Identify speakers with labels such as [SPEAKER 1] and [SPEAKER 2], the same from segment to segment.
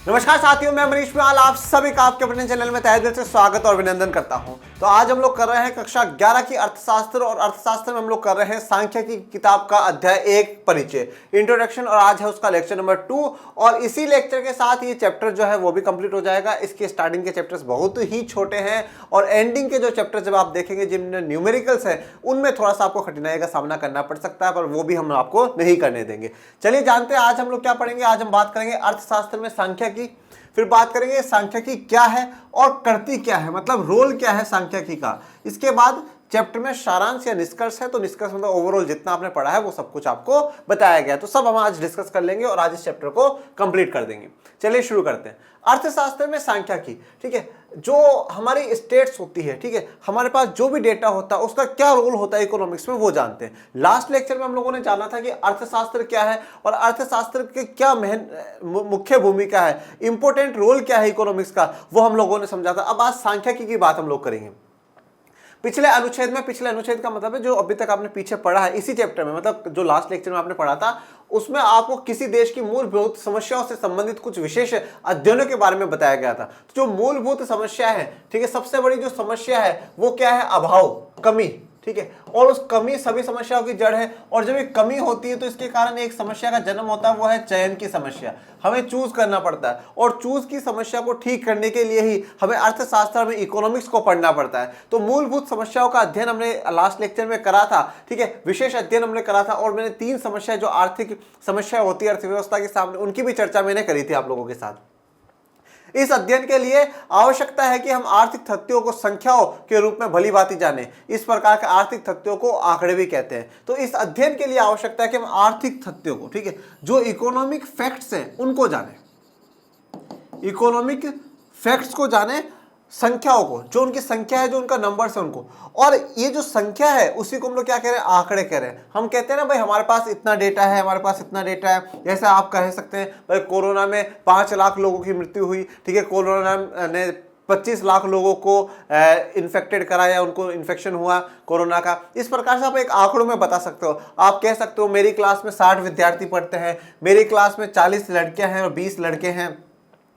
[SPEAKER 1] नमस्कार साथियों, मैं मनीष मियाल आप सभी का आपके अपने चैनल में तहे दिल से स्वागत और अभिनंदन करता हूं। तो आज हम लोग कर रहे हैं कक्षा 11 की अर्थशास्त्र और अर्थशास्त्र में हम लोग कर रहे हैं सांख्य की किताब का अध्याय 1 परिचय इंट्रोडक्शन और आज है उसका लेक्चर नंबर 2 और इसी लेक्चर के साथ ये चैप्टर जो है वो भी कंप्लीट हो जाएगा। इसके स्टार्टिंग के चैप्टर्स बहुत ही छोटे हैं और एंडिंग के जो चैप्टर जब आप देखेंगे जिनमें न्यूमेरिकल्स है उनमें थोड़ा सा आपको कठिनाई का सामना करना पड़ सकता है, पर वो भी हम आपको नहीं करने देंगे। चलिए जानते हैं आज हम लोग क्या पढ़ेंगे। आज हम बात करेंगे अर्थशास्त्र में सांख्य की, फिर बात करेंगे सांख्यिकी क्या है और करती क्या है, मतलब रोल क्या है सांख्यिकी का। इसके बाद चैप्टर में सारांश या निष्कर्ष है, तो निष्कर्ष मतलब ओवरऑल जितना आपने पढ़ा है वो सब कुछ आपको बताया गया। तो सब हम आज डिस्कस कर लेंगे और आज इस चैप्टर को कंप्लीट कर देंगे। चलिए शुरू करते हैं। अर्थशास्त्र में सांख्यिकी, ठीक है, जो हमारी स्टेट्स होती है, ठीक है, हमारे पास जो भी डेटा होता है उसका क्या रोल होता है इकोनॉमिक्स में वो जानते हैं। लास्ट लेक्चर में हम लोगों ने जाना था कि अर्थशास्त्र क्या है और अर्थशास्त्र के क्या मुख्य भूमिका है, इंपॉर्टेंट रोल क्या है इकोनॉमिक्स का, वो हम लोगों ने समझा था। अब आज सांख्यिकी की बात हम लोग करेंगे। पिछले अनुच्छेद का मतलब है जो अभी तक आपने पीछे पढ़ा है इसी चैप्टर में, मतलब जो लास्ट लेक्चर में आपने पढ़ा था उसमें आपको किसी देश की मूलभूत समस्याओं से संबंधित कुछ विशेष अध्ययनों के बारे में बताया गया था। तो जो मूलभूत समस्या है, ठीक है, सबसे बड़ी जो समस्या है वो क्या है? अभाव, कमी, ठीक है, और उस कमी सभी समस्याओं की जड़ है। और जब ये कमी होती है तो इसके कारण एक समस्या का जन्म होता है, वो है चयन की समस्या। हमें चूज करना पड़ता है और चूज की समस्या को ठीक करने के लिए ही हमें अर्थशास्त्र में इकोनॉमिक्स को पढ़ना पड़ता है। तो मूलभूत समस्याओं का अध्ययन हमने लास्ट लेक्चर में करा था, ठीक है, विशेष अध्ययन हमने करा था और मैंने 3 समस्याएं जो आर्थिक समस्या होती है अर्थव्यवस्था के सामने उनकी भी चर्चा मैंने करी थी आप लोगों के साथ। इस अध्ययन के लिए आवश्यकता है कि हम आर्थिक तथ्यों को संख्याओं के रूप में भली भांति जाने। इस प्रकार के आर्थिक तथ्यों को आंकड़े भी कहते हैं। तो इस अध्ययन के लिए आवश्यकता है कि हम आर्थिक तथ्यों को, ठीक है, जो इकोनॉमिक फैक्ट्स हैं उनको जाने, इकोनॉमिक फैक्ट्स को जाने, संख्याओं को, जो उनकी संख्या है, जो उनका नंबर्स है उनको। और ये जो संख्या है उसी को हम लोग क्या कह रहे हैं? आंकड़े कह रहे हैं। हम कहते हैं ना भाई हमारे पास इतना डेटा है, हमारे पास इतना डेटा है। जैसे आप कह सकते हैं भाई कोरोना में 5 लाख लोगों की मृत्यु हुई, ठीक है, कोरोना ने 25 लाख लोगों को इन्फेक्टेड कराया, उनको इन्फेक्शन हुआ कोरोना का। इस प्रकार से आप एक आंकड़ों में बता सकते हो। आप कह सकते हो मेरी क्लास में 60 विद्यार्थी पढ़ते हैं, मेरी क्लास में 40 लड़कियां हैं और 20 लड़के हैं,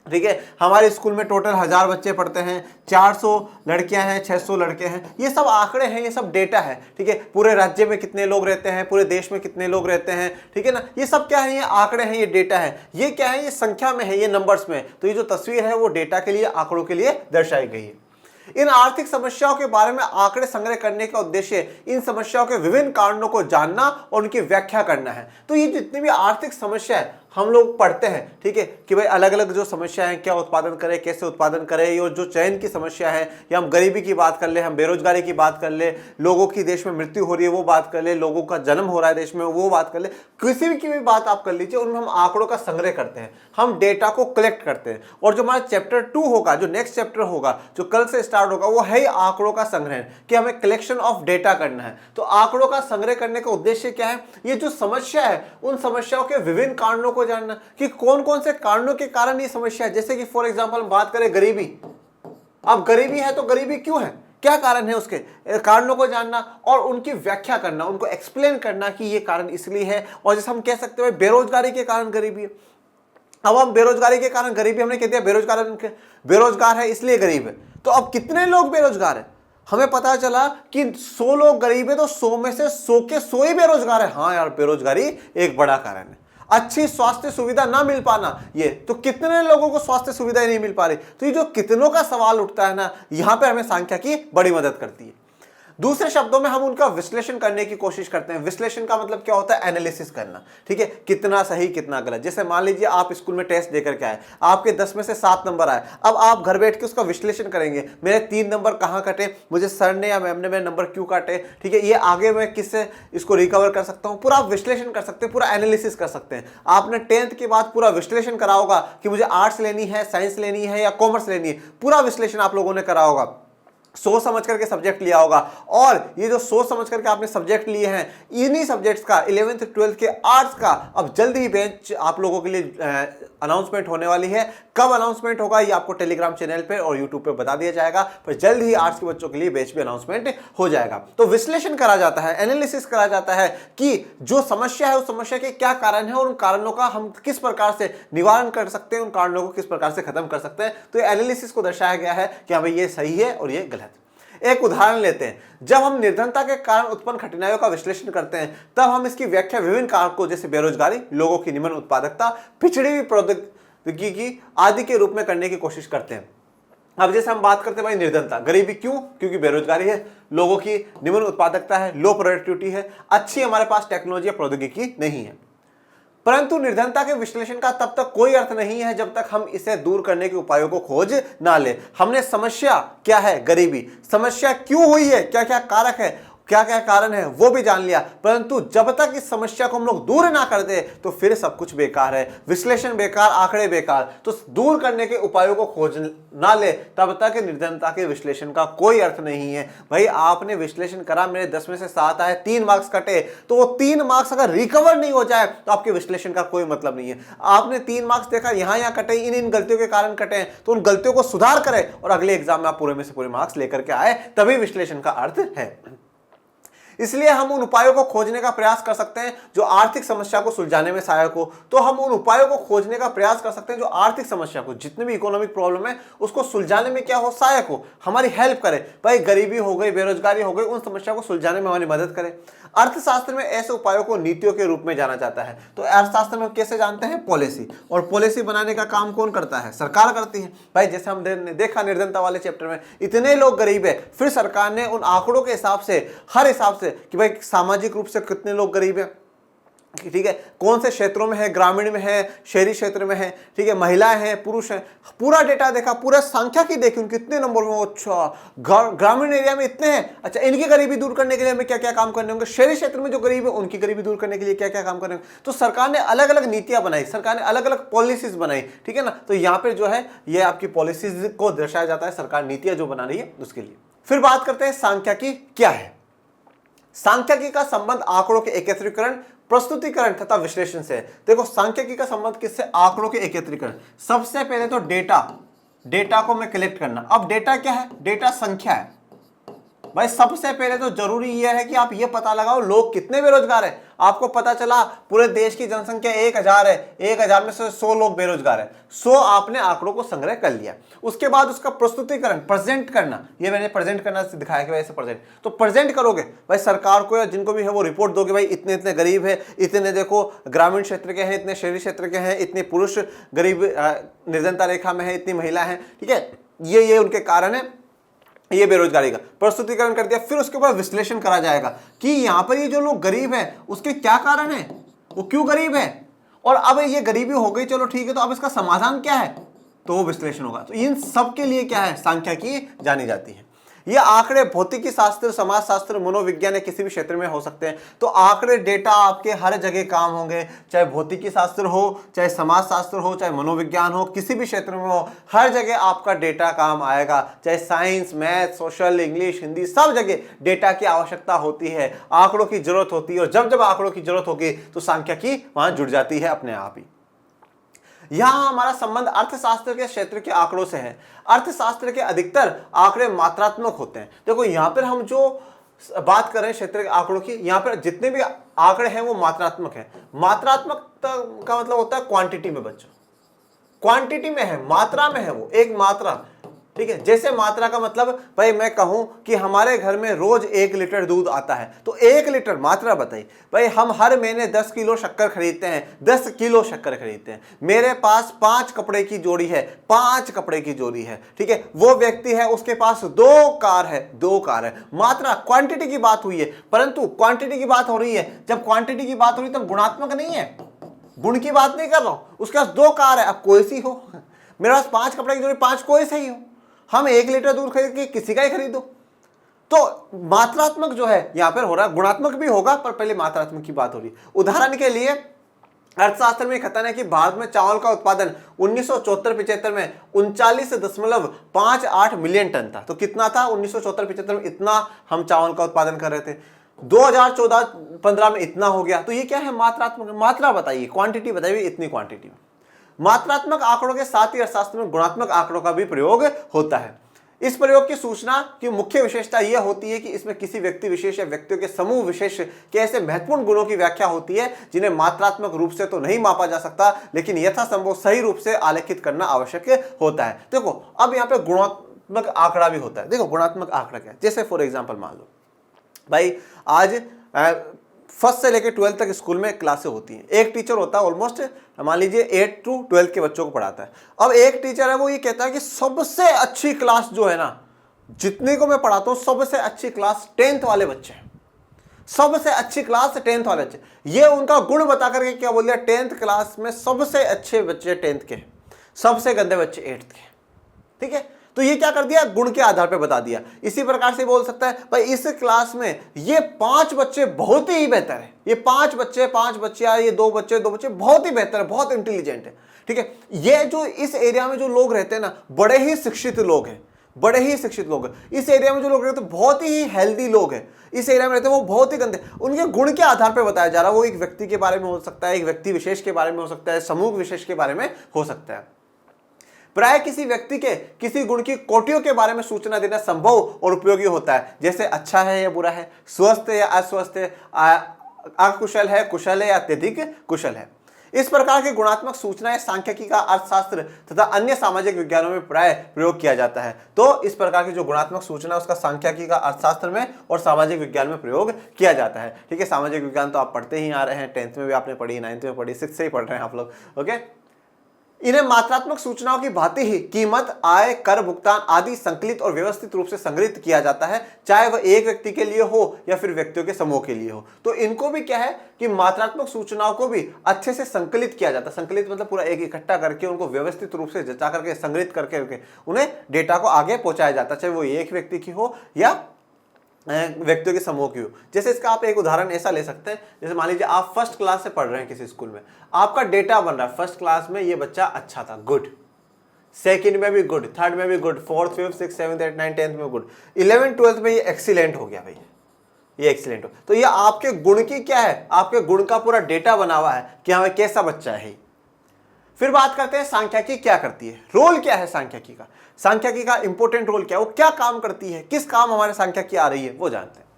[SPEAKER 1] ठीक है, हमारे स्कूल में टोटल 1000 बच्चे पढ़ते हैं, 400 लड़कियां हैं, 600 लड़के हैं। ये सब आंकड़े हैं, ये सब डेटा है, ठीक है। पूरे राज्य में कितने लोग रहते हैं, पूरे देश में कितने लोग रहते हैं, ठीक है ना, ये सब क्या है? ये आंकड़े हैं, ये डेटा है। ये क्या है? ये संख्या में है, ये नंबर्स में। तो ये जो तस्वीर है वो डेटा के लिए, आंकड़ों के लिए दर्शाई गई है। इन आर्थिक समस्याओं के बारे में आंकड़े संग्रह करने का उद्देश्य इन समस्याओं के विभिन्न कारणों को जानना और उनकी व्याख्या करना है। तो ये जितनी भी आर्थिक समस्या है हम लोग पढ़ते हैं, ठीक है, कि भाई अलग अलग जो समस्या है, क्या उत्पादन करें, कैसे उत्पादन करें, और जो चयन की समस्या है, या हम गरीबी की बात कर ले, हम बेरोजगारी की बात कर ले, लोगों की देश में मृत्यु हो रही है वो बात कर ले, लोगों का जन्म हो रहा है देश में वो बात कर ले, किसी भी की भी बात आप कर लीजिए, उनमें हम आंकड़ों का संग्रह करते हैं, हम डेटा को कलेक्ट करते हैं। और जो हमारा चैप्टर 2 होगा, जो नेक्स्ट चैप्टर होगा, जो कल से स्टार्ट होगा, वो है आंकड़ों का संग्रह, कि हमें कलेक्शन ऑफ डेटा करना है। तो आंकड़ों का संग्रह करने का उद्देश्य क्या है? ये जो समस्या है उन समस्याओं के विभिन्न कारणों को जानना, कि कौन कौन से कारणों के कारण ये समस्या है। जैसे कि फॉर एग्जांपल बात करें गरीबी, अब गरीबी है तो गरीबी क्यों है, क्या कारण है, उसके कारणों को जानना और उनकी व्याख्या करना, उनको एक्सप्लेन करना कि ये कारण इसलिए है। और जैसे हम कह सकते हैं बेरोजगारी के कारण गरीबी है। अब हम बेरोजगारी के कारण गरीबी हमने कह दिया, बेरोजगार है इसलिए गरीब है। तो अब कितने लोग बेरोजगार है? हमें पता चला कि 100 लोग गरीब है तो 100 में से 100 के 100 ही बेरोजगार है। हाँ यार, बेरोजगारी एक बड़ा कारण है। अच्छी स्वास्थ्य सुविधा ना मिल पाना, ये तो कितने लोगों को स्वास्थ्य सुविधा नहीं मिल पा रही। तो ये जो कितनों का सवाल उठता है ना, यहां पे हमें सांख्यिकी बड़ी मदद करती है। दूसरे शब्दों में हम उनका विश्लेषण करने की कोशिश करते हैं। विश्लेषण का मतलब क्या होता है? एनालिसिस करना, ठीक है, कितना सही कितना गलत। जैसे मान लीजिए आप स्कूल में टेस्ट देकर के आए, आपके 10 में से 7 नंबर आए। अब आप घर बैठ के उसका विश्लेषण करेंगे, मेरे 3 नंबर कहाँ कटे, मुझे सर ने या मैम ने मेरे नंबर क्यों काटे, ठीक है, ये आगे मैं किससे इसको रिकवर कर सकता हूँ। पूरा आप विश्लेषण कर सकते हैं, पूरा एनालिसिस कर सकते हैं। आपने 10th के बाद पूरा विश्लेषण करा होगा कि मुझे आर्ट्स लेनी है, साइंस लेनी है या कॉमर्स लेनी है, पूरा विश्लेषण आप लोगों ने करा होगा। सोच समझ करके सब्जेक्ट लिया होगा। और ये जो सोच समझ करके आपने सब्जेक्ट लिए हैं, इन्हीं सब्जेक्ट्स का 11th 12th के आर्ट्स का अब जल्द ही बेंच आप लोगों के लिए अनाउंसमेंट होने वाली है। कब अनाउंसमेंट होगा ये आपको टेलीग्राम चैनल पे और यूट्यूब पे बता दिया जाएगा, पर जल्द ही आर्ट्स के बच्चों के लिए बेंच भी अनाउंसमेंट हो जाएगा। तो विश्लेषण करा जाता है, एनालिसिस करा जाता है कि जो समस्या है उस समस्या के क्या कारण है और उन कारणों का हम किस प्रकार से निवारण कर सकते हैं, उन कारणों को किस प्रकार से खत्म कर सकते हैं। तो एनालिसिस को दर्शाया गया है कि हाँ भाई ये सही है और ये गलत। एक उदाहरण लेते हैं, जब हम निर्धनता के कारण उत्पन्न कठिनाइयों का विश्लेषण करते हैं तब हम इसकी व्याख्या विभिन्न कारकों जैसे बेरोजगारी, लोगों की निम्न उत्पादकता, पिछड़ी हुई प्रौद्योगिकी आदि के रूप में करने की कोशिश करते हैं। अब जैसे हम बात करते हैं भाई निर्धनता, गरीबी क्यों? क्योंकि बेरोजगारी है, लोगों की निम्न उत्पादकता है, लो प्रोडक्टिविटी है, अच्छी हमारे पास टेक्नोलॉजी या प्रौद्योगिकी नहीं है। परंतु निर्धनता के विश्लेषण का तब तक कोई अर्थ नहीं है जब तक हम इसे दूर करने के उपायों को खोज ना ले। हमने समस्या क्या है, गरीबी, समस्या क्यों हुई है, क्या क्या कारक है, क्या क्या कारण है वो भी जान लिया, परंतु जब तक इस समस्या को हम लोग दूर ना कर दे तो फिर सब कुछ बेकार है, विश्लेषण बेकार, आंकड़े बेकार। तो दूर करने के उपायों को खोज ना ले तब तक निर्धनता के विश्लेषण का कोई अर्थ नहीं है। भाई आपने विश्लेषण करा, मेरे 10 में से 7 आए, 3 मार्क्स कटे, तो वो 3 मार्क्स अगर रिकवर नहीं हो जाए तो आपके विश्लेषण का कोई मतलब नहीं है। आपने 3 मार्क्स देखा, यहाँ कटे, इन गलतियों के कारण कटे हैं, तो उन गलतियों को सुधार करें और अगले एग्जाम में आप पूरे में से पूरे मार्क्स लेकर के आए, तभी विश्लेषण का अर्थ है। इसलिए हम उन उपायों को खोजने का प्रयास कर सकते हैं जो आर्थिक समस्या को सुलझाने में सहायक हो। तो हम उन उपायों को खोजने का प्रयास कर सकते हैं जो आर्थिक समस्या को, जितनी भी इकोनॉमिक प्रॉब्लम है उसको सुलझाने में क्या हो, सहायक हो, हमारी हेल्प करे। भाई गरीबी हो गई, बेरोजगारी हो गई, उन समस्या को सुलझाने में हमारी मदद करे। अर्थशास्त्र में ऐसे उपायों को नीतियों के रूप में जाना जाता है। तो अर्थशास्त्र में कैसे जानते हैं, पॉलिसी, और पॉलिसी बनाने का काम कौन करता है, सरकार करती है। भाई जैसे हम देखा निर्धनता वाले चैप्टर में, इतने लोग गरीब है, फिर सरकार ने उन आंकड़ों के हिसाब से, हर हिसाब से कि भाई सामाजिक रूप से कितने लोग गरीब हैं, ठीक है, कौन से क्षेत्रों में है, ग्रामीण में है, शहरी क्षेत्र में है, ठीक है, महिलाएं हैं, पुरुष हैं, पूरा डेटा देखा, पूरा संख्या की देखी, कितने नंबर में, अच्छा ग्रामीण एरिया में इतने हैं, अच्छा इनकी गरीबी दूर करने के लिए हमें क्या क्या काम करने होंगे, शहरी क्षेत्र में जो गरीब है उनकी गरीबी दूर करने के लिए क्या क्या काम करने होंगे। तो सरकार ने अलग अलग नीतियां बनाई, सरकार ने अलग अलग पॉलिसीज बनाई, ठीक है ना। तो यहाँ पे जो है ये आपकी पॉलिसीज को दर्शाया जाता है, सरकार नीतियां जो बना रही है उसके लिए। फिर बात करते हैं सांख्यिकी क्या है। सांख्यिकी का संबंध आंकड़ों के एकत्रीकरण, प्रस्तुतिकरण तथा विश्लेषण से। देखो सांख्यिकी का संबंध किससे, आंकड़ों के एकत्रीकरण। सबसे पहले तो डेटा को मैं कलेक्ट करना। अब डेटा क्या है, डेटा संख्या है। भाई सबसे पहले तो जरूरी यह है कि आप ये पता लगाओ लोग कितने बेरोजगार हैं। आपको पता चला पूरे देश की जनसंख्या 1000 है, 1000 में से 100 लोग बेरोजगार है, 100 आपने आंकड़ों को संग्रह कर लिया। उसके बाद उसका प्रस्तुतिकरण, प्रेजेंट करना, ये मैंने प्रेजेंट करना दिखाया कि वैसे प्रेजेंट, तो प्रेजेंट करोगे भाई सरकार को या जिनको भी है वो रिपोर्ट दोगे, भाई इतने इतने गरीब है, इतने देखो ग्रामीण क्षेत्र के हैं, इतने शहरी क्षेत्र के हैं, इतने पुरुष गरीब निर्धनता रेखा में है, इतनी महिला है, ठीक है, ये उनके कारण है, ये बेरोजगारी का प्रस्तुतिकरण कर दिया। फिर उसके बाद विश्लेषण करा जाएगा कि यहाँ पर ये जो लोग गरीब हैं उसके क्या कारण है, वो क्यों गरीब है, और अब ये गरीबी हो गई, चलो ठीक है, तो अब इसका समाधान क्या है, तो वो विश्लेषण होगा। तो इन सब के लिए क्या है, सांख्यिकी जानी जाती है। ये आंकड़े भौतिकी शास्त्र, समाज शास्त्र, मनोविज्ञान या किसी भी क्षेत्र में हो सकते हैं। तो आंकड़े, डेटा आपके हर जगह काम होंगे, चाहे भौतिकी शास्त्र हो, चाहे समाज शास्त्र हो, चाहे मनोविज्ञान हो, किसी भी क्षेत्र में हो, हर जगह आपका डेटा काम आएगा। चाहे science, math, social, English, Hindi, सब जगह डेटा की आवश्यकता होती है, आंकड़ों की जरूरत होती है। और जब जब आंकड़ों की जरूरत होगी तो सांख्यिकी वहां जुड़ जाती है अपने आप ही। यहां हमारा संबंध अर्थशास्त्र के क्षेत्र के आंकड़ों से है। अर्थशास्त्र के अधिकतर आंकड़े मात्रात्मक होते हैं। देखो यहां पर हम जो बात कर रहे हैं क्षेत्र के आंकड़ों की, यहां पर जितने भी आंकड़े हैं वो मात्रात्मक है। मात्रात्मक का मतलब होता है क्वांटिटी में, बच्चों क्वांटिटी में है, मात्रा में है, वो एक मात्रा, ठीक है। जैसे मात्रा का मतलब भाई मैं कहूं कि हमारे घर में रोज 1 लीटर दूध आता है, तो 1 लीटर मात्रा बताई। भाई हम हर महीने 10 किलो शक्कर खरीदते हैं, 10 किलो शक्कर खरीदते हैं। मेरे पास 5 कपड़े की जोड़ी है, 5 कपड़े की जोड़ी है, ठीक है। वो व्यक्ति है उसके पास 2 कार है, 2 कार है। मात्रा, क्वांटिटी की बात हुई है, परंतु क्वांटिटी की बात हो रही है, जब क्वांटिटी की बात हो रही है तब गुणात्मक नहीं है, गुण की बात नहीं कर रहा हूं। उसके पास 2 कार है, अब कोई सी हो, मेरे पास 5 कपड़े की जोड़ी, 5 कोई से ही हो, हम 1 लीटर दूध खरीद के किसी का ही खरीदो। तो मात्रात्मक जो है यहां पर हो रहा है, गुणात्मक भी होगा पर पहले मात्रात्मक की बात हो रही है। उदाहरण के लिए अर्थशास्त्र में कथन है कि भारत में चावल का उत्पादन 1974-75 में 39.58 मिलियन टन था। तो कितना था 1974-75 में? इतना हम चावल का उत्पादन कर रहे थे। 2014-15 में इतना हो गया। तो ये क्या है? मात्रात्मक। मात्रा बताइए, क्वांटिटी बताइए, इतनी क्वांटिटी में। मात्रात्मक आंकड़ों के साथ ही अर्थशास्त्र में गुणात्मक आंकड़ों का भी प्रयोग होता है। इस प्रयोग की सूचना की मुख्य विशेषता यह होती है कि इसमें किसी व्यक्ति विशेष या व्यक्तियों के समूह विशेष के ऐसे महत्वपूर्ण गुणों की व्याख्या होती है जिन्हें मात्रात्मक रूप से तो नहीं मापा जा सकता, लेकिन यथासंभव सही रूप से आलेखित करना आवश्यक होता है। देखो अब यहाँ पे गुणात्मक आंकड़ा भी होता है। देखो गुणात्मक आंकड़ा क्या है? जैसे फॉर एग्जाम्पल मान लो भाई आज फर्स्ट से लेकर 12th तक स्कूल में क्लासें होती हैं। एक टीचर होता है ऑलमोस्ट मान लीजिए 8 to 12 के बच्चों को पढ़ाता है। अब एक टीचर है वो ये कहता है कि सबसे अच्छी क्लास जो है ना, जितने को मैं पढ़ाता हूँ सबसे अच्छी क्लास 10th वाले बच्चे हैं। सबसे अच्छी क्लास 10th वाले बच्चे। ये उनका गुण बता करके क्या बोल दिया? 10th क्लास में सबसे अच्छे बच्चे 10th के, सबसे गंदे बच्चे 8th के। ठीक है, तो ये क्या कर दिया? गुण के आधार पे बता दिया। इसी प्रकार से बोल सकता है भाई इस क्लास में ये 5 बच्चे बहुत ही बेहतर है, ये 5 बच्चे ये 2 बच्चे बहुत ही बेहतर है, बहुत इंटेलिजेंट है। ठीक है, ये जो इस एरिया में जो लोग रहते हैं ना, बड़े ही शिक्षित लोग हैं, बड़े ही शिक्षित लोग हैं। इस एरिया में जो लोग रहते हैं बहुत ही हेल्दी लोग हैं। इस एरिया में रहते हैं वो बहुत ही गंदे। उनके गुण के आधार पे बताया जा रहा है। वो एक व्यक्ति के बारे में हो सकता है, एक व्यक्ति विशेष के बारे में हो सकता है, समूह विशेष के बारे में हो सकता है। प्राय किसी व्यक्ति के किसी गुण की कोटियों के बारे में सूचना देना संभव और उपयोगी होता है, जैसे अच्छा है या बुरा है, स्वस्थ है या अस्वस्थ है, अकुशल है, कुशल है या अत्यधिक कुशल है। इस प्रकार की गुणात्मक सूचनाएं सांख्यिकी का अर्थशास्त्र तथा अन्य सामाजिक विज्ञानों में प्राय प्रयोग किया जाता है। तो इस प्रकार की जो गुणात्मक सूचना उसका सांख्यिकी का अर्थशास्त्र में और सामाजिक विज्ञान में प्रयोग किया जाता है। ठीक है, सामाजिक विज्ञान तो आप पढ़ते ही आ रहे हैं, 10th में भी आपने पढ़ी, 9th में पढ़ी, 6th से ही पढ़ रहे हैं आप लोग। ओके, इन्हें मात्रात्मक सूचनाओं की भांति ही कीमत, आय, कर भुगतान आदि संकलित और व्यवस्थित रूप से संग्रहित किया जाता है, चाहे वह एक व्यक्ति के लिए हो या फिर व्यक्तियों के समूह के लिए हो। तो इनको भी क्या है कि मात्रात्मक सूचनाओं को भी अच्छे से संकलित किया जाता है। संकलित मतलब पूरा एक इकट्ठा करके उनको व्यवस्थित रूप से जचा करके संग्रहित करके उन्हें डेटा को आगे पहुंचाया जाता है, चाहे वो एक व्यक्ति की हो या व्यक्तियों के समूह की हो। जैसे इसका आप एक उदाहरण ऐसा ले सकते हैं, जैसे मान लीजिए आप फर्स्ट क्लास से पढ़ रहे हैं किसी स्कूल में, आपका डेटा बन रहा है फर्स्ट क्लास में ये बच्चा अच्छा था, गुड, सेकंड में भी गुड, थर्ड में भी good, fourth, fifth, six, seventh, eight, nine, 10th में गुड, 11th, 12th में ये एक्सीलेंट हो गया भैया, ये एक्सीलेंट हो। तो ये आपके गुण की क्या है? आपके गुण का पूरा डेटा बना हुआ है कि हमें कैसा बच्चा है। फिर बात करते हैं सांख्यिकी क्या करती है, रोल क्या है सांख्यिकी का, सांख्यिकी का इंपॉर्टेंट रोल क्या है, वो क्या काम करती है, किस काम हमारे सांख्यिकी आ रही है, वो जानते हैं।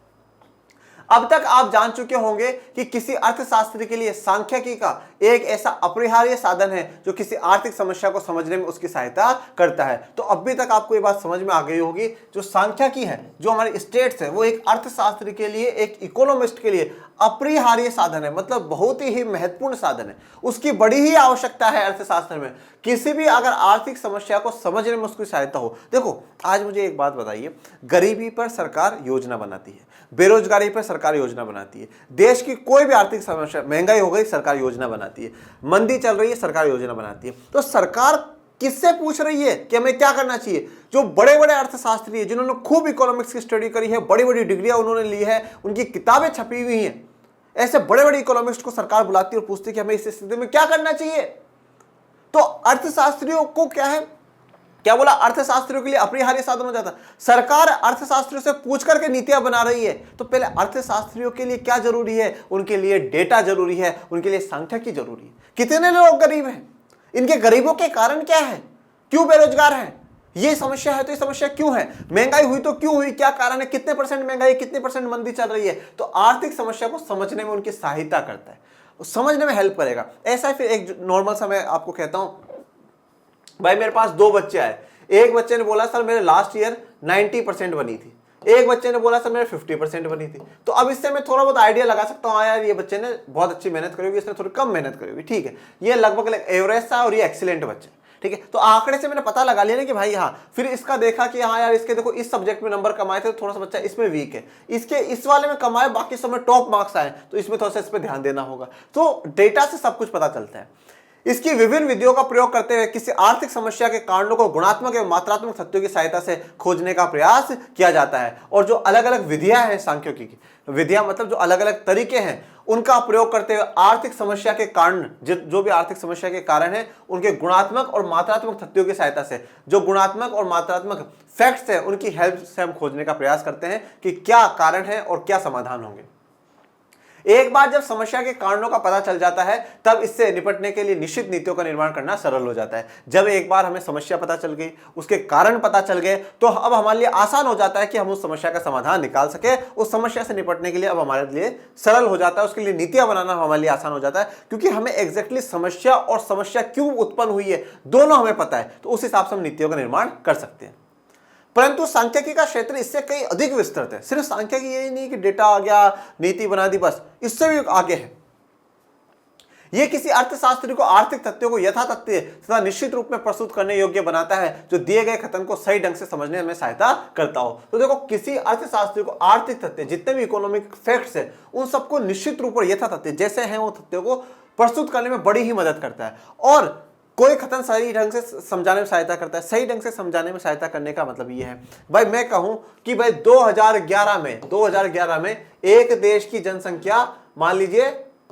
[SPEAKER 1] अब तक आप जान चुके होंगे कि किसी अर्थशास्त्री के लिए सांख्यिकी का एक ऐसा अपरिहार्य साधन है जो किसी आर्थिक समस्या को समझने में उसकी सहायता करता है। तो अभी तक आपको ये बात समझ में आ गई होगी, जो सांख्यिकी है, जो हमारी स्टेट्स है, वो एक अर्थशास्त्री के लिए, एक इकोनॉमिस्ट के लिए अपरिहार्य साधन है, मतलब बहुत ही महत्वपूर्ण साधन है। उसकी बड़ी ही आवश्यकता है अर्थशास्त्र में, किसी भी अगर आर्थिक समस्या को समझने में उसकी सहायता हो। देखो आज मुझे एक बात बताइए, गरीबी पर सरकार योजना बनाती है, बेरोजगारी पर सरकार योजना बनाती है, देश की कोई भी आर्थिक समस्या, महंगाई हो गई, सरकार योजना बनाती है, मंदी चल रही है, सरकार योजना बनाती है। तो सरकार किससे पूछ रही है कि हमें क्या करना चाहिए? जो बड़े बड़े अर्थशास्त्री है, जिन्होंने खूब इकोनॉमिक्स की स्टडी करी है, बड़ी बड़ी डिग्रियां उन्होंने ली है, उनकी किताबें छपी हुई हैं, ऐसे बड़े बड़े इकोनॉमिस्ट को सरकार बुलाती है और पूछती है कि हमें इस स्थिति में क्या करना चाहिए। तो अर्थशास्त्रियों को क्या है, क्या बोला, अर्थशास्त्रियों के लिए अपरिहार्य साधन हो जाता है। सरकार अर्थशास्त्रियों से पूछ करके नीतियां बना रही है, तो पहले अर्थशास्त्रियों के लिए क्या जरूरी है? उनके लिए डेटा जरूरी है, उनके लिए सांख्यिकी जरूरी है। कितने लोग गरीब हैं, इनके गरीबों के कारण क्या है, क्यों बेरोजगार हैं, ये समस्या है तो ये समस्या क्यों है, महंगाई हुई तो क्यों हुई, क्या कारण है, कितने परसेंट महंगाई, कितने परसेंट मंदी चल रही है। तो आर्थिक समस्या को समझने में उनकी सहायता करता है, समझने में हेल्प करेगा। ऐसा है। फिर एक नॉर्मल सा मैं आपको कहता हूं, भाई मेरे पास 2 बच्चे आए, एक बच्चे ने बोला सर मेरे लास्ट ईयर 90% बनी थी, एक बच्चे ने बोला सर मेरे 50% बनी थी। तो अब इससे मैं थोड़ा बहुत आइडिया लगा सकता हूँ, हाँ यार ये बच्चे ने बहुत अच्छी मेहनत करी होगी, इसने थोड़ी कम मेहनत करी होगी, ठीक है, ये लगभग एवरेज था और ये एक्सीलेंट बच्चा, ठीक है। तो आंकड़े से मैंने पता लगा लिया ना कि भाई हाँ, फिर इसका देखा कि हाँ यार इसके देखो इस सब्जेक्ट में नंबर कमाए थे, तो थोड़ा सा बच्चा इसमें वीक है, इसके इस वाले में कमाए, बाकी सब में टॉप मार्क्स आए, तो इसमें थोड़ा सा इस पर ध्यान देना होगा। तो डेटा से सब कुछ पता चलता है। इसकी विभिन्न विधियों का प्रयोग करते हुए किसी आर्थिक समस्या के कारणों को गुणात्मक एवं मात्रात्मक तथ्यों की सहायता से खोजने का प्रयास किया जाता है। और जो अलग अलग विधियां हैं सांख्यिकी की, विधियां मतलब जो अलग अलग तरीके हैं, उनका प्रयोग करते हुए आर्थिक समस्या के कारण, जो भी आर्थिक समस्या के कारण है, उनके गुणात्मक और मात्रात्मक तथ्यों की सहायता से, जो गुणात्मक और मात्रात्मक फैक्ट्स हैं, उनकी हेल्प से हम खोजने का प्रयास करते हैं कि क्या कारण है और क्या समाधान होंगे। एक बार जब समस्या के कारणों का पता चल जाता है, तब इससे निपटने के लिए निश्चित नीतियों का निर्माण करना सरल हो जाता है। जब एक बार हमें समस्या पता चल गई, उसके कारण पता चल गए, तो अब हमारे लिए आसान हो जाता है कि हम उस समस्या का समाधान निकाल सके। उस समस्या से निपटने के लिए अब हमारे लिए सरल हो जाता है, उसके लिए नीतियां बनाना हमारे लिए आसान हो जाता है, क्योंकि हमें एग्जैक्टली समस्या और समस्या क्यों उत्पन्न हुई है दोनों हमें पता है। तो उस हिसाब से हम नीतियों का निर्माण कर सकते हैं। परंतु सांख्यिकी का क्षेत्र इससे कई अधिक विस्तृत है। सिर्फ सांख्यिकी यही नहीं कि डेटा आ गया, नीति बना दी, बस, इससे भी आगे है। यह किसी अर्थशास्त्री को आर्थिक तथ्यों को यथातथ्य तथा निश्चित रूप में प्रस्तुत करने योग्य बनाता है, जो दिए गए कथन को सही ढंग से समझने में सहायता करता हो। तो देखो, किसी अर्थशास्त्री को आर्थिक तथ्य, जितने भी इकोनॉमिक फैक्ट्स है, उन सबको निश्चित रूप और यथातथ्य जैसे हैं वो तथ्यों को प्रस्तुत करने में बड़ी ही मदद करता है। और कोई कथन सही ढंग से समझाने में सहायता करता है। सही ढंग से समझाने में सहायता करने का मतलब ये है, भाई मैं कहूं कि भाई 2011 में एक देश की जनसंख्या मान लीजिए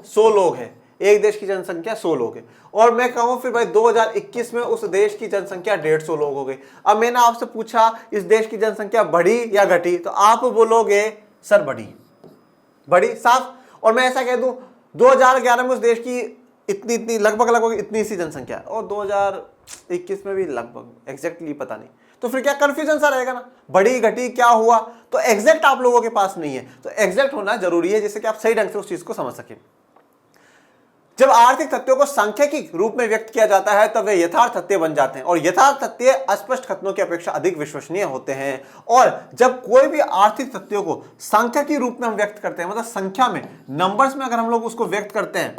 [SPEAKER 1] 100 लोग है, एक देश की जनसंख्या 100 लोग है, और मैं कहूं फिर भाई 2021 में उस देश की जनसंख्या 150 लोग हो गई। अब मैंने आपसे पूछा इस देश की जनसंख्या बढ़ी या घटी, तो आप बोलोगे सर बढ़ी साफ। और मैं ऐसा कह दूं 2011 में उस देश की इतनी लगभग इतनी सी जनसंख्या, और 2021 में भी लगभग एग्जैक्टली पता नहीं, तो फिर क्या कंफ्यूजन सा रहेगा ना, बढ़ी घटी क्या हुआ। तो एग्जैक्ट आप लोगों के पास नहीं है, तो एग्जैक्ट होना जरूरी है, जिससे कि आप सही ढंग से उस चीज को समझ सकें। जब आर्थिक तथ्यों को सांख्यिकी रूप में व्यक्त किया जाता है, तब वे यथार्थ तथ्य बन जाते हैं, और यथार्थ तथ्य अस्पष्ट कथनों की अपेक्षा अधिक विश्वसनीय होते हैं। और जब कोई भी आर्थिक तथ्यों को सांख्यिकी रूप में हम व्यक्त करते हैं, मतलब संख्या में, नंबर्स में अगर हम लोग उसको व्यक्त करते हैं,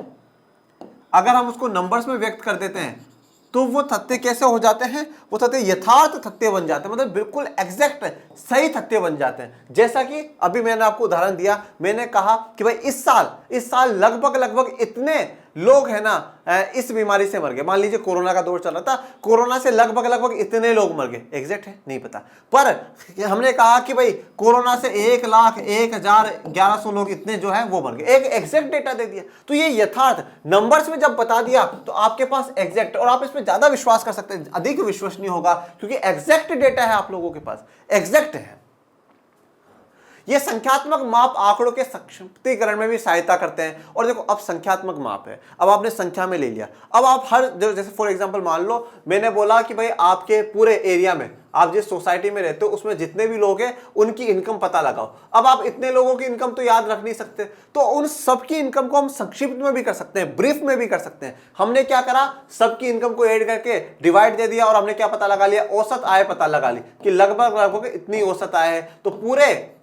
[SPEAKER 1] अगर हम उसको नंबर्स में व्यक्त कर देते हैं, तो वो तथ्य कैसे हो जाते हैं, वो तथ्य यथार्थ तथ्य बन जाते हैं, मतलब बिल्कुल एग्जैक्ट सही तथ्य बन जाते हैं। जैसा कि अभी मैंने आपको उदाहरण दिया, मैंने कहा कि भाई इस साल लगभग इतने लोग है ना इस बीमारी से मर गए। मान लीजिए कोरोना का दौर चल रहा था, कोरोना से लगभग इतने लोग मर गए, एग्जैक्ट है नहीं पता, पर हमने कहा कि भाई कोरोना से 1,01,1100 लोग इतने जो है वो मर गए, एक एग्जैक्ट डेटा दे दिया। तो ये यथार्थ नंबर्स में जब बता दिया, तो आपके पास एग्जैक्ट, और आप इसमें ज्यादा विश्वास कर सकते हैं, अधिक विश्वसनीय होगा, क्योंकि एग्जैक्ट डेटा है आप लोगों के पास, एग्जैक्ट है। ये संख्यात्मक माप आंकड़ों के सशक्तिकरण में भी सहायता करते हैं। और देखो, अब संख्यात्मक माप है, अब आपने संख्या में ले लिया, अब आप हर, जैसे फॉर एग्जांपल मान लो मैंने बोला कि भाई आपके पूरे एरिया में, आप जिस सोसाइटी में रहते हो उसमें जितने भी लोग हैं उनकी इनकम पता लगाओ। अब आप इतने लोगों की इनकम तो याद रख नहीं सकते, तो उन सबकी इनकम को हम संक्षिप्त में भी कर सकते हैं, ब्रीफ में भी कर सकते हैं। हमने क्या करा, सबकी इनकम को ऐड करके डिवाइड दे दिया, और हमने क्या पता लगा लिया, औसत आय पता लगा ली कि लगभग इतनी औसत आय है। तो पूरे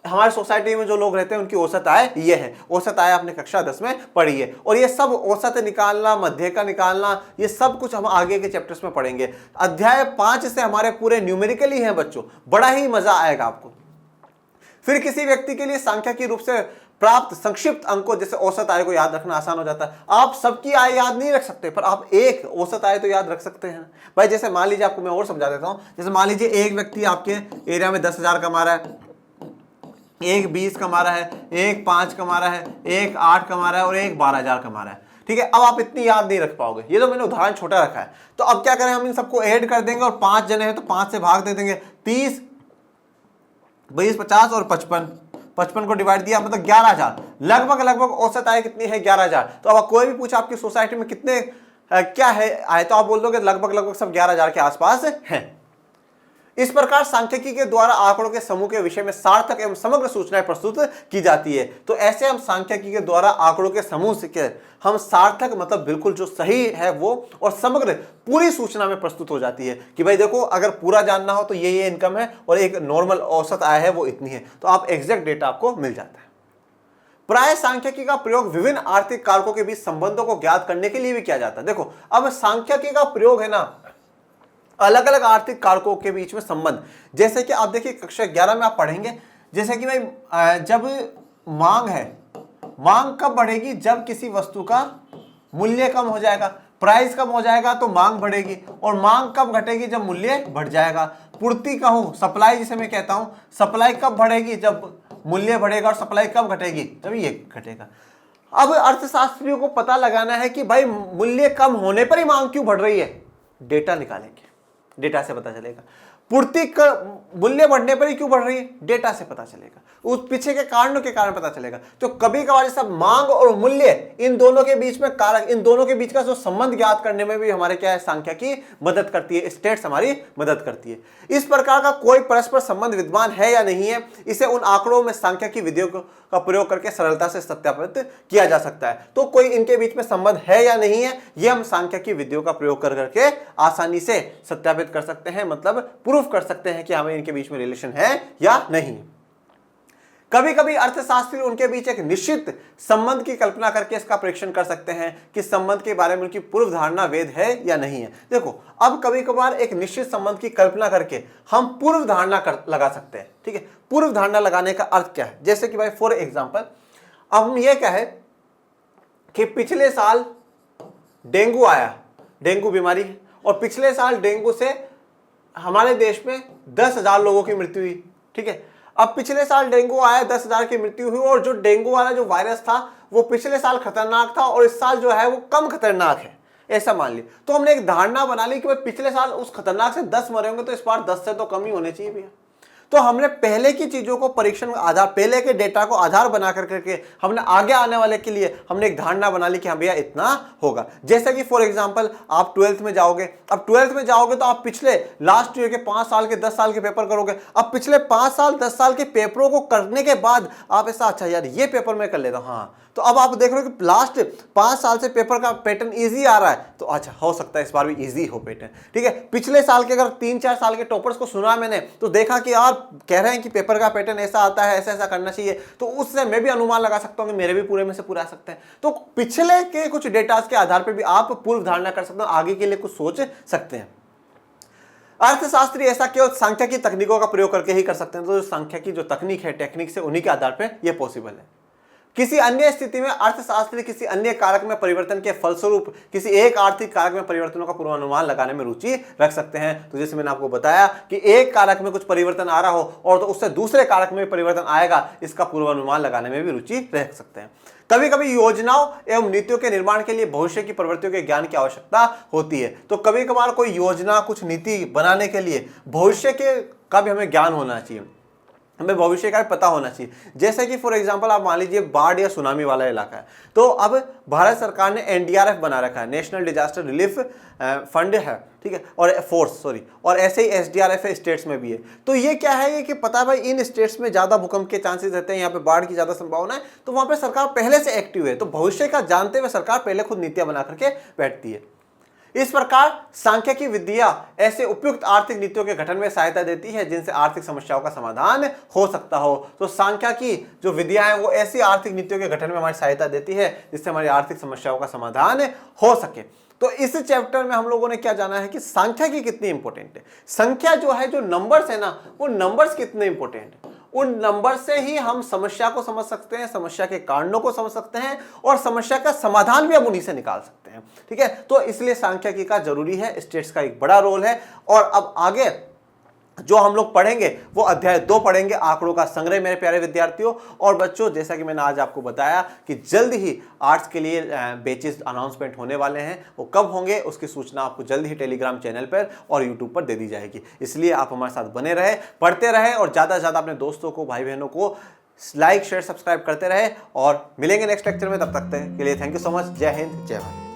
[SPEAKER 1] हमारे सोसाइटी में जो लोग रहते हैं उनकी औसत आय ये है। औसत आय आपने कक्षा 10 में पढ़ी है, और ये सब औसत निकालना, मध्य का निकालना, ये सब कुछ हम आगे के चैप्टर्स में पढ़ेंगे। अध्याय 5 से हमारे पूरे न्यूमेरिकली हैं बच्चों, बड़ा ही मजा आएगा आपको। फिर किसी व्यक्ति के लिए सांख्यिकीय रूप से प्राप्त संक्षिप्त अंकों जैसे औसत आय को याद रखना आसान हो जाता है। आप सबकी आय याद नहीं रख सकते, पर आप एक औसत आय तो याद रख सकते हैं भाई। जैसे मान लीजिए, आपको मैं और समझा देता हूं, जैसे मान लीजिए एक व्यक्ति आपके एरिया में 10,000 कमा रहा है, एक 20 कमा रहा है, एक 5 कमा रहा है, एक 8 कमा रहा है, और एक 12,000 कमा रहा है। ठीक है, अब आप इतनी याद नहीं रख पाओगे, ये तो मैंने उदाहरण छोटा रखा है। तो अब क्या करें, हम इन सबको ऐड कर देंगे, और 5 जने हैं तो 5 से भाग दे देंगे। 30, 20, 50 और 55 को डिवाइड दिया, मतलब 11,000। लगभग औसत आय कितनी है, 11,000। तो अब कोई भी पूछा आपकी सोसाइटी में कितने क्या है आय, तो आप बोल दोगे लगभग सब 11,000 के आसपास है। इस प्रकार सांख्यिकी के द्वारा आंकड़ों के समूह के विषय में सार्थक एवं समग्र सूचनाएं प्रस्तुत की जाती है। तो ऐसे हम सांख्यिकी के द्वारा आंकड़ों के समूह से हम सार्थक मतलब बिल्कुल जो सही है वो, और समग्र पूरी सूचना में प्रस्तुत हो जाती है कि भाई देखो, अगर पूरा जानना हो तो ये इनकम है, और एक नॉर्मल औसत आय है वो इतनी है, तो आप एग्जैक्ट डेटा आपको मिल जाता है। प्राय सांख्यिकी का प्रयोग विभिन्न आर्थिक कारकों के बीच संबंधों को ज्ञात करने के लिए भी किया जाता है। देखो, अब सांख्यिकी का प्रयोग है ना, अलग अलग आर्थिक कारकों के बीच में संबंध, जैसे कि आप देखिए कक्षा 11 में आप पढ़ेंगे, जैसे कि भाई जब मांग है, मांग कब बढ़ेगी, जब किसी वस्तु का मूल्य कम हो जाएगा, प्राइस कम हो जाएगा तो मांग बढ़ेगी, और मांग कब घटेगी? जब मूल्य बढ़ जाएगा। पूर्ति कहूं, सप्लाई जिसे मैं कहता हूं, सप्लाई कब बढ़ेगी? जब मूल्य बढ़ेगा। और सप्लाई कब घटेगी? जब ये घटेगा। अब अर्थशास्त्रियों को पता लगाना है कि भाई मूल्य कम होने पर ही मांग क्यों बढ़ रही है। डेटा निकालेंगे, डेटा से पता चलेगा। पूर्ति मूल्य बढ़ने पर ही क्यों बढ़ रही है? डेटा से पता चलेगा। उस पीछे के कारणों के कारण पता चलेगा। तो कभी कभार जैसा मांग और मूल्य, इन दोनों के बीच में कारक, इन दोनों के बीच का जो संबंध ज्ञात करने में भी हमारे क्या है, सांख्यिकी मदद करती है, स्टेट्स हमारी मदद करती है। इस प्रकार का कोई परस्पर संबंध विद्यमान है या नहीं है, इसे उन आंकड़ों में सांख्यिकी विधियों का प्रयोग करके सरलता से सत्यापित किया जा सकता है। तो कोई इनके बीच में संबंध है या नहीं है, यह हम सांख्यिकी विधियों का प्रयोग कर करके आसानी से सत्यापित कर सकते हैं, मतलब प्रूफ कर सकते हैं कि हमें इनके बीच में रिलेशन है या नहीं। कभी कभी अर्थशास्त्री उनके बीच एक निश्चित संबंध की कल्पना करके इसका परीक्षण कर सकते हैं कि संबंध के बारे में उनकी पूर्व धारणा वैध है या नहीं है। देखो, अब कभी कभार एक निश्चित संबंध की कल्पना करके हम पूर्व धारणा लगा सकते हैं। ठीक है, पूर्व धारणा लगाने का अर्थ क्या है? जैसे कि भाई फॉर एग्जांपल, अब हम ये कहें कि पिछले साल डेंगू आया, डेंगू बीमारी है, और पिछले साल डेंगू से हमारे देश में 10,000 लोगों की मृत्यु हुई। ठीक है, अब पिछले साल डेंगू आया, 10,000 की मृत्यु हुई, और जो डेंगू वाला जो वायरस था वो पिछले साल खतरनाक था और इस साल जो है वो कम खतरनाक है, ऐसा मान लिया। तो हमने एक धारणा बना ली कि भाई पिछले साल उस खतरनाक से 10 मरे होंगे, तो इस बार 10 से तो कम ही होने चाहिए भैया। तो हमने पहले की चीजों को परीक्षण आधार, पहले के डेटा को आधार बना करके हमने आगे आने वाले के लिए हमने एक धारणा बना ली कि हाँ भैया इतना होगा। जैसे कि फॉर एग्जांपल आप 12th में जाओगे, अब 12th में जाओगे तो आप पिछले लास्ट ईयर के 5 साल के 10 साल के पेपर करोगे। अब पिछले 5 साल 10 साल के पेपरों को करने के बाद आप ऐसा, अच्छा यार ये पेपर मैं कर लेता हूँ, हाँ, तो अब आप देख रहे हो कि लास्ट 5 साल से पेपर का पैटर्न इजी आ रहा है, तो अच्छा हो सकता है इस बार भी इजी हो पैटर्न। ठीक है, पिछले साल के अगर 3-4 साल के टॉपर्स को सुना मैंने, तो देखा कि यार कह रहे हैं कि पेपर का पैटर्न ऐसा आता है, ऐसा ऐसा करना चाहिए, तो उससे मैं भी अनुमान लगा सकता हूं कि मेरे भी पूरे में से पूरा आ सकते हैं। तो पिछले के कुछ डेटास के आधार पर भी आप पूर्व धारणा कर सकते हो, आगे के लिए कुछ सोच सकते हैं। अर्थशास्त्री ऐसा केवल सांख्यिकी तकनीकों का प्रयोग करके ही कर सकते हैं। तो सांख्यिकी जो तकनीक है, टेक्निक से, उन्हीं के आधार पर यह पॉसिबल है। किसी अन्य स्थिति में अर्थशास्त्री किसी अन्य कारक में परिवर्तन के फलस्वरूप किसी एक आर्थिक कारक में परिवर्तनों का पूर्वानुमान लगाने में रुचि रख सकते हैं। तो जैसे मैंने आपको बताया कि एक कारक में कुछ परिवर्तन आ रहा हो और तो उससे दूसरे कारक में परिवर्तन आएगा, इसका पूर्वानुमान लगाने में भी रुचि रख सकते हैं। कभी कभी योजनाओं एवं नीतियों के निर्माण के लिए भविष्य की प्रवृत्तियों के ज्ञान की आवश्यकता होती है। तो कभी कभार कोई योजना, कुछ नीति बनाने के लिए भविष्य के का भी हमें ज्ञान होना चाहिए, हमें भविष्य का पता होना चाहिए। जैसे कि फॉर एग्जांपल आप मान लीजिए बाढ़ या सुनामी वाला इलाका है, तो अब भारत सरकार ने एनडीआरएफ बना रखा है, नेशनल डिजास्टर रिलीफ फंड है, ठीक है, और ऐसे ही एसडीआरएफ है, स्टेट्स में भी है। तो ये क्या है, ये कि पता है भाई इन स्टेट्स में ज्यादा भूकंप के चांसेस रहते हैं, यहाँ पे बाढ़ की ज्यादा संभावना है, तो वहां पे सरकार पहले से एक्टिव है। तो भविष्य का जानते हुए सरकार पहले खुद नीतियां बना करके बैठती है। इस प्रकार सांख्यिकी विधियां ऐसे उपयुक्त आर्थिक नीतियों के गठन में सहायता देती है जिनसे आर्थिक समस्याओं का समाधान हो सकता हो। तो सांख्यिकी जो विधियां हैं वो ऐसी आर्थिक नीतियों के गठन में हमारी सहायता देती है जिससे हमारी आर्थिक समस्याओं का समाधान हो सके। तो इस चैप्टर में हम लोगों ने क्या जाना है कि सांख्यिकी कितनी इंपॉर्टेंट है। संख्या जो है, जो नंबर्स है ना, वो नंबर्स कितने इंपॉर्टेंट है, उन नंबर से ही हम समस्या को समझ सकते हैं, समस्या के कारणों को समझ सकते हैं और समस्या का समाधान भी हम उन्हीं से निकाल सकते हैं। ठीक है, तो इसलिए सांख्यिकी का जरूरी है, स्टेट्स का एक बड़ा रोल है। और अब आगे जो हम लोग पढ़ेंगे वो अध्याय 2 पढ़ेंगे, आंकड़ों का संग्रह। मेरे प्यारे विद्यार्थियों और बच्चों, जैसा कि मैंने आज आपको बताया कि जल्द ही आर्ट्स के लिए बैचेस अनाउंसमेंट होने वाले हैं। वो कब होंगे उसकी सूचना आपको जल्द ही टेलीग्राम चैनल पर और यूट्यूब पर दे दी जाएगी। इसलिए आप हमारे साथ बने रहे, पढ़ते रहे और ज़्यादा से ज़्यादा अपने दोस्तों को, भाई बहनों को लाइक, शेयर, सब्सक्राइब करते रहे। और मिलेंगे नेक्स्ट लेक्चर में, तब तक के लिए थैंक यू सो मच। जय हिंद, जय भारत।